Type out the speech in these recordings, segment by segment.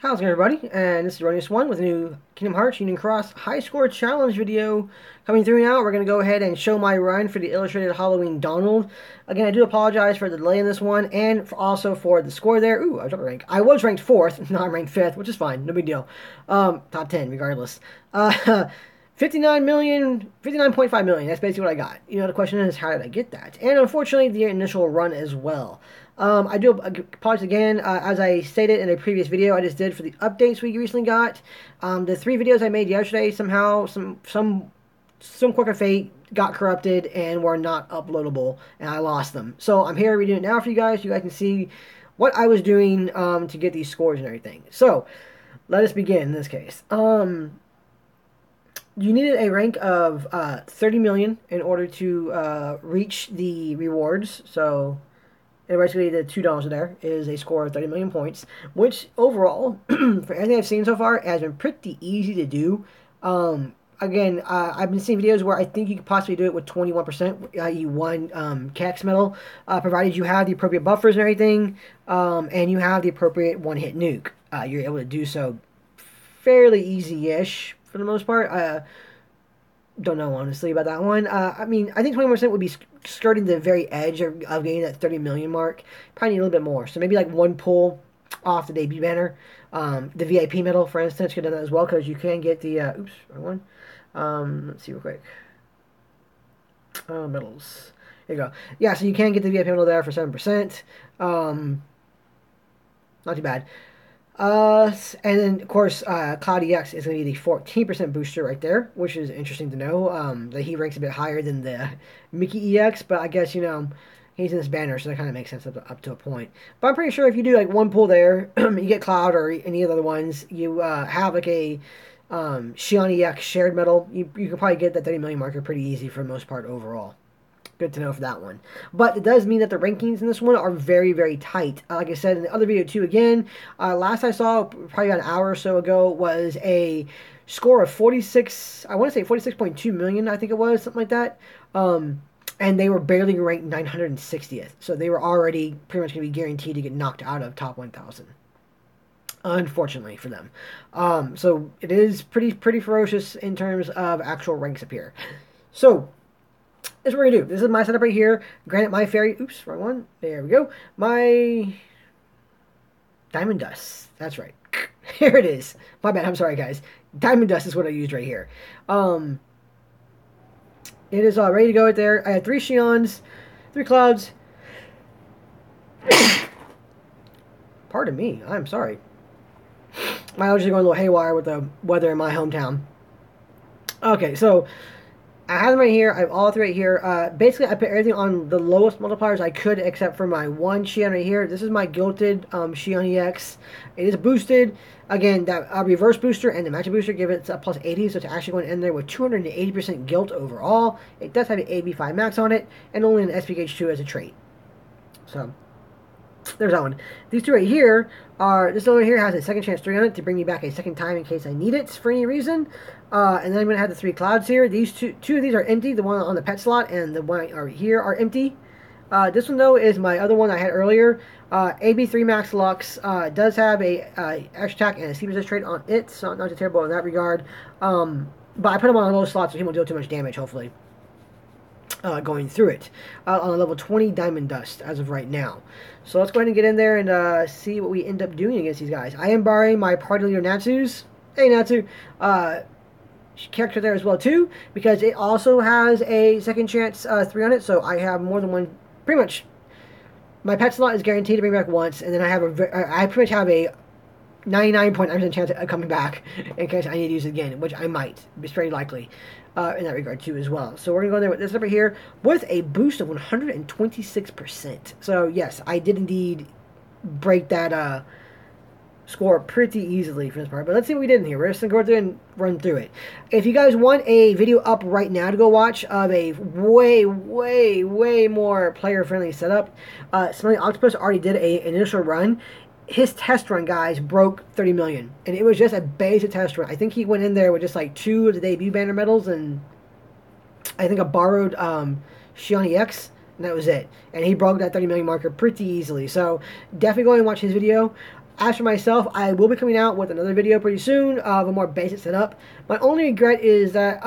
How's it going, everybody? And this is Ronius1 with a new Kingdom Hearts Union Cross High Score Challenge video coming through now. We're going to go ahead and show my run for the Illustrated Halloween Donald. Again, I do apologize for the delay in this one and also for the score there. Ooh, I dropped a rank. I was ranked 4th, now I'm ranked 5th, which is fine. No big deal. Top 10, regardless. 59 million, 59.5 million. That's basically what I got. You know, the question is, how did I get that? And unfortunately, the initial run as well. I do apologize again. As I stated in a previous video I just did for the updates we recently got. The 3 videos I made yesterday, somehow, some quirk of fate got corrupted and were not uploadable, and I lost them. So I'm here redoing it now for you guys. You guys can see what I was doing to get these scores and everything. So let us begin in this case. You needed a rank of 30 million in order to reach the rewards. So basically the $2 there is a score of 30 million points, which overall, for everything I've seen so far, has been pretty easy to do. Again, I've been seeing videos where I think you could possibly do it with 21%, i.e. one Cax medal, provided you have the appropriate buffers and everything, and you have the appropriate one-hit nuke. You're able to do so fairly easy-ish for the most part. Don't know honestly about that one. I mean, I think 20% would be skirting the very edge of getting that 30 million mark. Probably need a little bit more. So maybe like one pull off the debut banner. The VIP medal, for instance, could have done that as well because you can get the oops, wrong one. Let's see real quick. Medals. There you go. Yeah, so you can get the VIP medal there for 7%. Not too bad. And then, of course, Cloud EX is going to be the 14% booster right there, which is interesting to know. That he ranks a bit higher than the Mickey EX, but I guess, you know, he's in this banner, so that kind of makes sense up to a point. But I'm pretty sure if you do, like, one pull there, you get Cloud or any of the other ones, you have, like, a Xion EX shared medal, you can probably get that 30 million marker pretty easy for the most part overall. Good to know for that one. But it does mean that the rankings in this one are very, very tight. Like I said in the other video too, again, last I saw, probably about an hour or so ago, was a score of 46, I want to say 46.2 million, I think it was, something like that. And they were barely ranked 960th. So they were already pretty much going to be guaranteed to get knocked out of top 1,000. Unfortunately for them. So it is pretty ferocious in terms of actual ranks up here. So this is what we're going to do. This is my setup right here. Granted, my fairy... Oops, wrong one. There we go. My Diamond Dust. That's right. Here it is. My bad. I'm sorry, guys. Diamond Dust is what I used right here. It is ready to go right there. I had 3 Xions, 3 Clouds. Pardon me. I'm sorry. My allergies are going a little haywire with the weather in my hometown. Okay, so I have them right here. I have all 3 right here. Basically, I put everything on the lowest multipliers I could, except for my one Xion right here. This is my Gilded Xion EX. It is boosted. Again, that reverse booster and the magic booster give it a plus 80, so it's actually going to end there with 280% Gilt overall. It does have an AB5 max on it, and only an SPH2 as a trait. So there's that one. These 2 right here are, this over here has a second chance 3 on it to bring me back a second time in case I need it for any reason. And then I'm going to have the 3 Clouds here. These two of these are empty. The one on the pet slot and the one over here are empty. This one, though, is my other one I had earlier. AB3 Max Lux does have a extra attack and a speed resist trait on it, so not too terrible in that regard. But I put them on a low slot so he won't deal too much damage, hopefully. Going through it on a level 20 Diamond Dust as of right now. So let's go ahead and get in there and see what we end up doing against these guys. I am borrowing my party leader Natsu's. Hey Natsu, character there as well too, because it also has a second chance 3 on it. So I have more than one. Pretty much, my pet slot is guaranteed to bring back once, and then I pretty much have a 99.9% chance of coming back in case I need to use it again, which I might. It's very likely in that regard too as well. So we're going to go in there with this over here with a boost of 126%. So yes, I did indeed break that score pretty easily for this part. But let's see what we did in here. We're just going to go through and run through it. If you guys want a video up right now to go watch of a way more player-friendly setup, Smelly Octopus already did an initial run. His test run, guys, broke 30 million. And it was just a basic test run. I think he went in there with just like 2 of the debut banner medals and I think a borrowed Xion EX. And that was it. And he broke that 30 million marker pretty easily. So definitely go and watch his video. As for myself, I will be coming out with another video pretty soon of a more basic setup. My only regret is that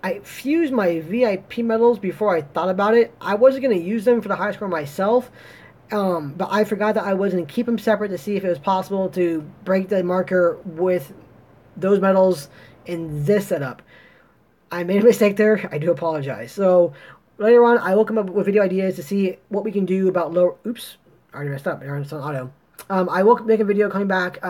I fused my VIP medals before I thought about it. I wasn't going to use them for the high score myself, but I forgot that I was going to keep them separate to see if it was possible to break the marker with those medals in this setup. I made a mistake there. I do apologize. So later on, I will come up with video ideas to see what we can do about lower... Oops. I already messed up. It's on auto. I will make a video coming back,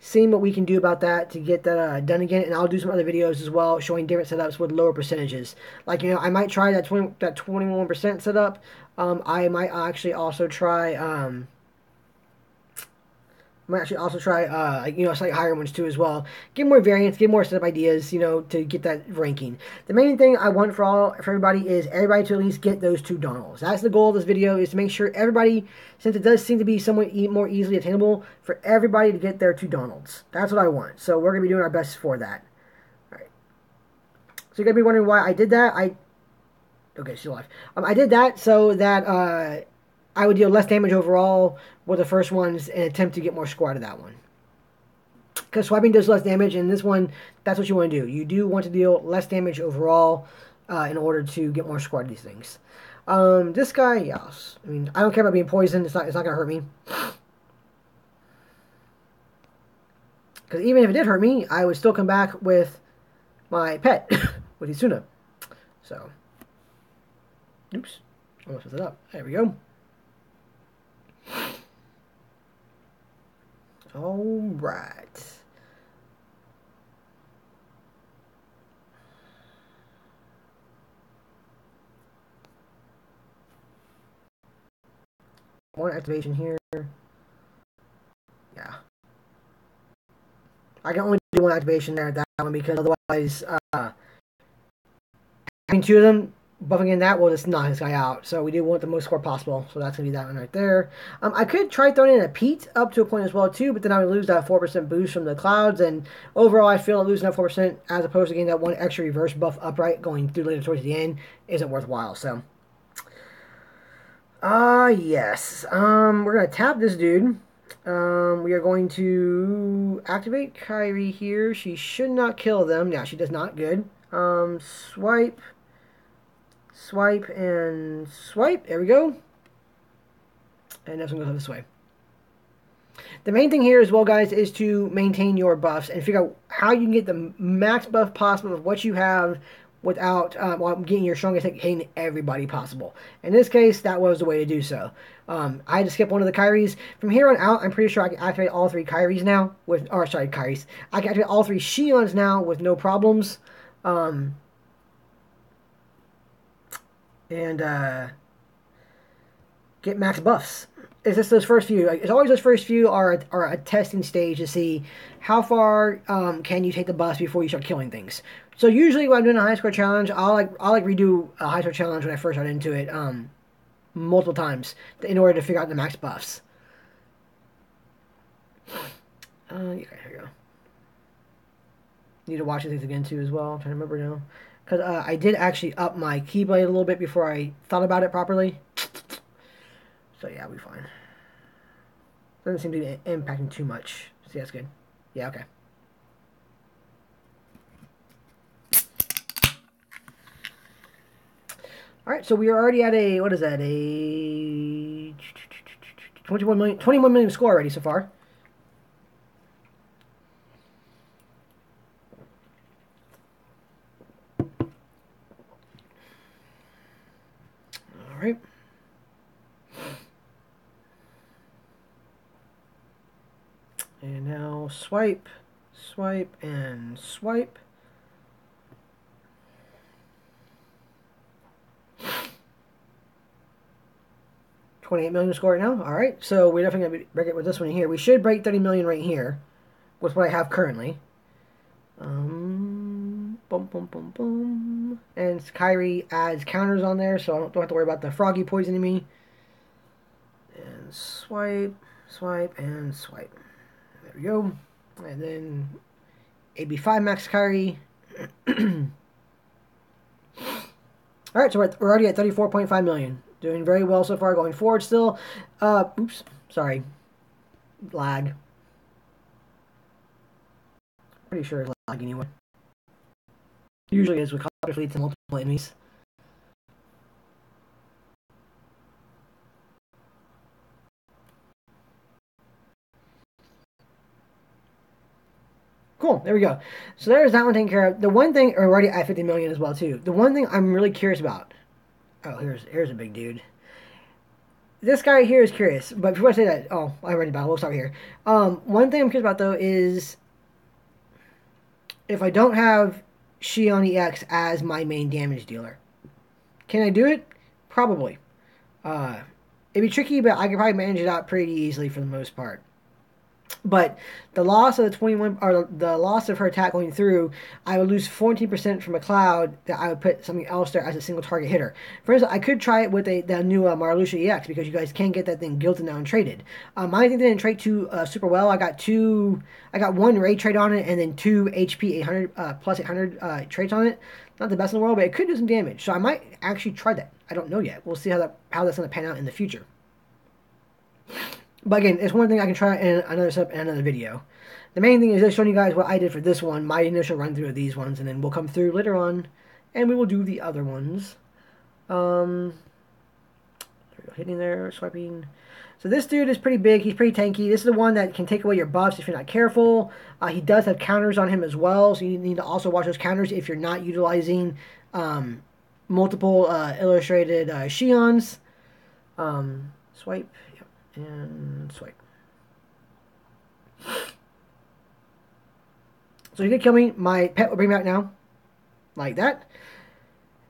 seeing what we can do about that to get that done again, and I'll do some other videos as well showing different setups with lower percentages. Like, you know, I might try that 21% setup. I might actually also try you know, slightly higher ones too as well. Get more variants, get more setup ideas, you know, to get that ranking. The main thing I want for everybody is everybody to at least get those 2 Donalds. That's the goal of this video, is to make sure everybody, since it does seem to be somewhat more easily attainable, for everybody to get their 2 Donalds. That's what I want. So we're going to be doing our best for that. Alright. So you're going to be wondering why I did that. Okay, she's alive. I did that so that I would deal less damage overall with the first ones and attempt to get more score out of that one. Because swiping does less damage, and this one, that's what you want to do. You do want to deal less damage overall in order to get more score out of these things. This guy, yes. I mean, I don't care about being poisoned. It's not going to hurt me. Because even if it did hurt me, I would still come back with my pet, with Isuna. So, oops. Almost messed it up. There we go. All right. One activation here. Yeah. I can only do one activation there at that one because otherwise, having 2 of them, buffing in that will just knock this guy out. So we do want the most score possible. So that's going to be that one right there. I could try throwing in a Pete up to a point as well too, but then I would lose that 4% boost from the clouds. And overall, I feel losing that 4% as opposed to getting that one extra reverse buff upright going through later towards the end isn't worthwhile. So, yes. We're going to tap this dude. We are going to activate Kairi here. She should not kill them. Yeah, she does not. Good. Swipe. Swipe and swipe. There we go. And that's going to go this way. The main thing here as well, guys, is to maintain your buffs and figure out how you can get the max buff possible of what you have without getting your strongest hit hitting everybody possible. In this case, that was the way to do so. I had to skip one of the Kairis. From here on out, I'm pretty sure I can activate all 3 Kairis now. Kairis. I can activate all 3 Xions now with no problems. And get max buffs. It's just those first few. It's always those first few are a testing stage to see how far can you take the buffs before you start killing things. So usually when I'm doing a high score challenge, I'll redo a high score challenge when I first got into it multiple times in order to figure out the max buffs. Yeah, here we go. Need to watch these again too as well. I'm trying to remember now. Because I did actually up my Keyblade a little bit before I thought about it properly. So yeah, we'll be fine. Doesn't seem to be impacting too much. See, that's good. Yeah, okay. Alright, so we are already at a, what is that, a 21 million score already so far. Alright. And now swipe, swipe, and swipe. $28 million score right now. All right, so we're definitely going to break it with this one here. We should break 30 million right here with what I have currently. Boom, boom, boom, boom. And Kairi adds counters on there, so I don't have to worry about the froggy poisoning me. And swipe, swipe, and swipe. There we go. And then AB5 max Kairi. All right, so we're already at 34.5 million. Doing very well so far, going forward still. Oops, sorry. lag. Pretty sure it's lag anyway. Usually is with copter fleets and multiple enemies. Cool, there we go. So there's that one taken care of. The one thing, or already at 50 million as well too. The one thing I'm really curious about. Oh, here's a big dude. This guy here is curious, but before I say that, oh, I already about. We'll start here. One thing I'm curious about though is if I don't have Shion EX as my main damage dealer, can I do it? Probably. It'd be tricky, but I could probably manage it out pretty easily for the most part. But the loss of the 21, or the loss of her attack going through, I would lose 14% from a cloud that I would put something else there as a single target hitter. For instance, I could try it with the new Marluxia EX because you guys can get that thing guilted now and traded. Mine thing didn't trade too super well. I got one raid trade on it and then 2 HP 800 plus 800 trades on it. Not the best in the world, but it could do some damage. So I might actually try that. I don't know yet. We'll see how that's going to pan out in the future. But again, it's one thing I can try in another step in another video. The main thing is just showing you guys what I did for this one, my initial run through of these ones, and then we'll come through later on, and we will do the other ones. Hitting there, swiping. So this dude is pretty big. He's pretty tanky. This is the one that can take away your buffs if you're not careful. He does have counters on him as well, so you need to also watch those counters if you're not utilizing multiple illustrated Shions. Swipe. And swipe. So he did kill me. My pet will bring me out now. Like that.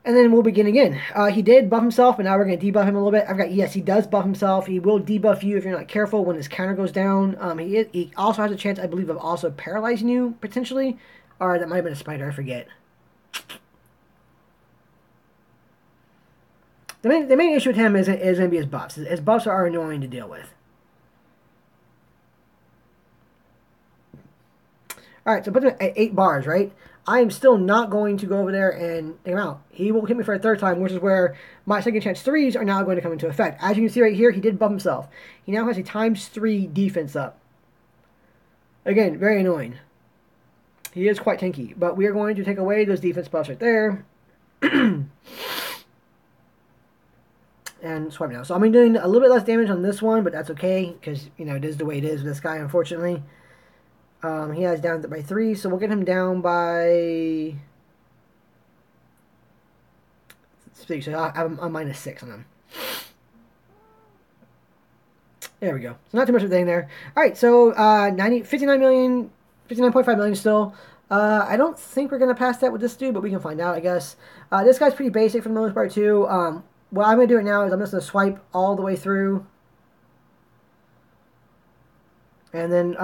And then we'll begin again. He did buff himself, but now we're going to debuff him a little bit. Yes, he does buff himself. He will debuff you if you're not careful when his counter goes down. He also has a chance, I believe, of also paralyzing you, potentially. Or that might have been a spider, I forget. The main issue with him is going to be his buffs. His buffs are annoying to deal with. Alright, so put him at 8 bars, right? I am still not going to go over there and take him out. He will hit me for a third time, which is where my second chance 3s are now going to come into effect. As you can see right here, he did buff himself. He now has a ×3 defense up. Again, very annoying. He is quite tanky, but we are going to take away those defense buffs right there. And swipe now. So I'm doing a little bit less damage on this one, but that's okay, because, you know, it is the way it is with this guy, unfortunately. He has down by 3, so we'll get him down by... So I'm -6 on him. There we go. So not too much of a thing there. Alright, so 59 million, 59.5 million still. I don't think we're going to pass that with this dude, but we can find out, I guess. This guy's pretty basic for the most part, too. What I'm going to do now is I'm just going to swipe all the way through. And then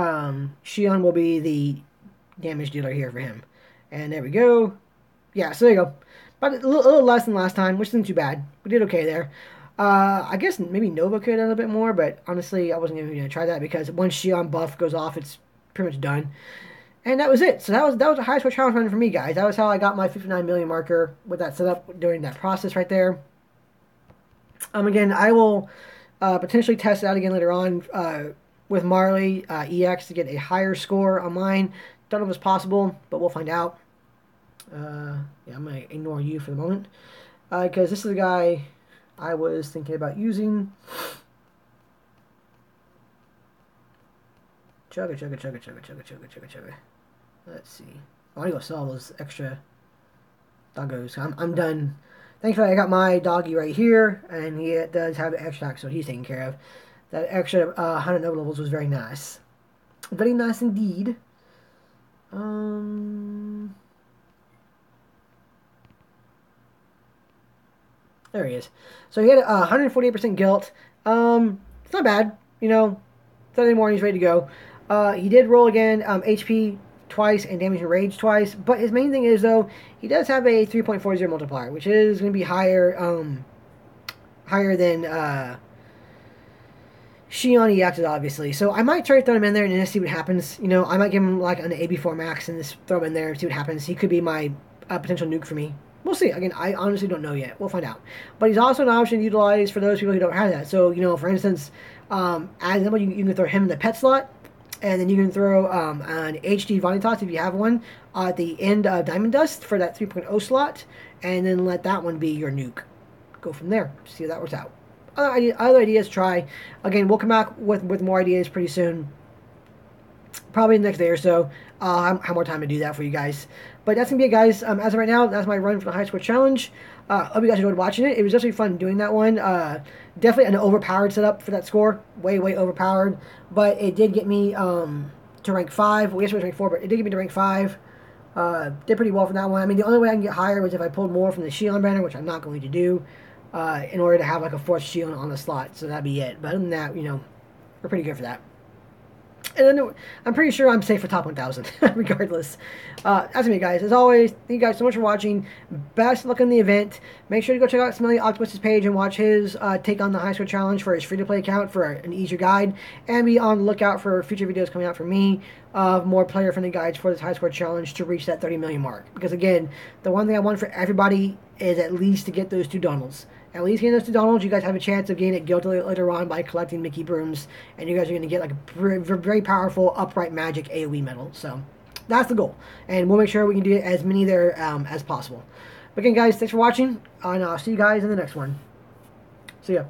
Shion will be the damage dealer here for him. And there we go. Yeah, so there you go. But a little less than last time, which isn't too bad. We did okay there. I guess maybe Nova could have done a bit more, but honestly, I wasn't even going to try that because once Shion buff goes off, it's pretty much done. And that was it. So that was the highest score challenge run for me, guys. That was how I got my 59 million marker with that setup during that process right there. Again, I will potentially test it out again later on with Marley EX to get a higher score on mine. Don't know if it's possible, but we'll find out. Yeah, I'm going to ignore you for the moment because this is the guy I was thinking about using. Chugga, chugga, chugga, chugga, chugga, chugga, chugga, chugga. Let's see. I want to go sell those extra doggos. I'm done. Thankfully, I got my doggy right here, and he does have an extra, so he's taken care of. That extra 100 Nova levels was very nice. Very nice indeed. There he is. So he had 148% guilt. It's not bad, you know. Saturday morning, he's ready to go. He did roll again, HP twice and damage and rage twice. But his main thing is, though, he does have a 3.40 multiplier, which is going to be higher than Shion EX's, obviously. So I might try to throw him in there and just see what happens. You know, I might give him like an AB4 max and just throw him in there and see what happens. He could be my potential nuke for me. We'll see. Again, I honestly don't know yet. We'll find out. But he's also an option to utilize for those people who don't have that. So, you know, for instance, As example, you can throw him in the pet slot, and then you can throw an HD Vanitas if you have one at the end of Diamond Dust for that 3.0 slot, and then let that one be your nuke. Go from there. See how that works out. Other ideas, try. Again, we'll come back with more ideas pretty soon. Probably the next day or so. I'll have more time to do that for you guys. But that's going to be it, guys. As of right now, that's my run for the High Score Challenge. Hope you guys enjoyed watching it. It was definitely fun doing that one. Definitely an overpowered setup for that score. Way, way overpowered. But it did get me to rank 5. Well, yes, it was rank 4, but it did get me to rank 5. Did pretty well for that one. I mean, the only way I can get higher was if I pulled more from the Shield banner, which I'm not going to do, in order to have like a 4th shield on the slot. So that'd be it. But other than that, we're pretty good for that. And then I'm pretty sure I'm safe for top 1,000, regardless. That's me, guys. As always, thank you guys so much for watching. Best luck in the event. Make sure to go check out Smelly Octopus's page and watch his take on the High Score Challenge for his free-to-play account for an easier guide. And be on the lookout for future videos coming out from me of more player-friendly guides for this High Score Challenge to reach that 30 million mark. Because, again, the one thing I want for everybody is at least to get those 2 Donalds. At least getting those 2 Donalds, you guys have a chance of getting it guilty later on by collecting Mickey Brooms, and you guys are going to get like a very powerful Upright Magic AoE medal. So that's the goal, and we'll make sure we can do it as many there as possible. But again, guys, thanks for watching, and I'll see you guys in the next one. See ya.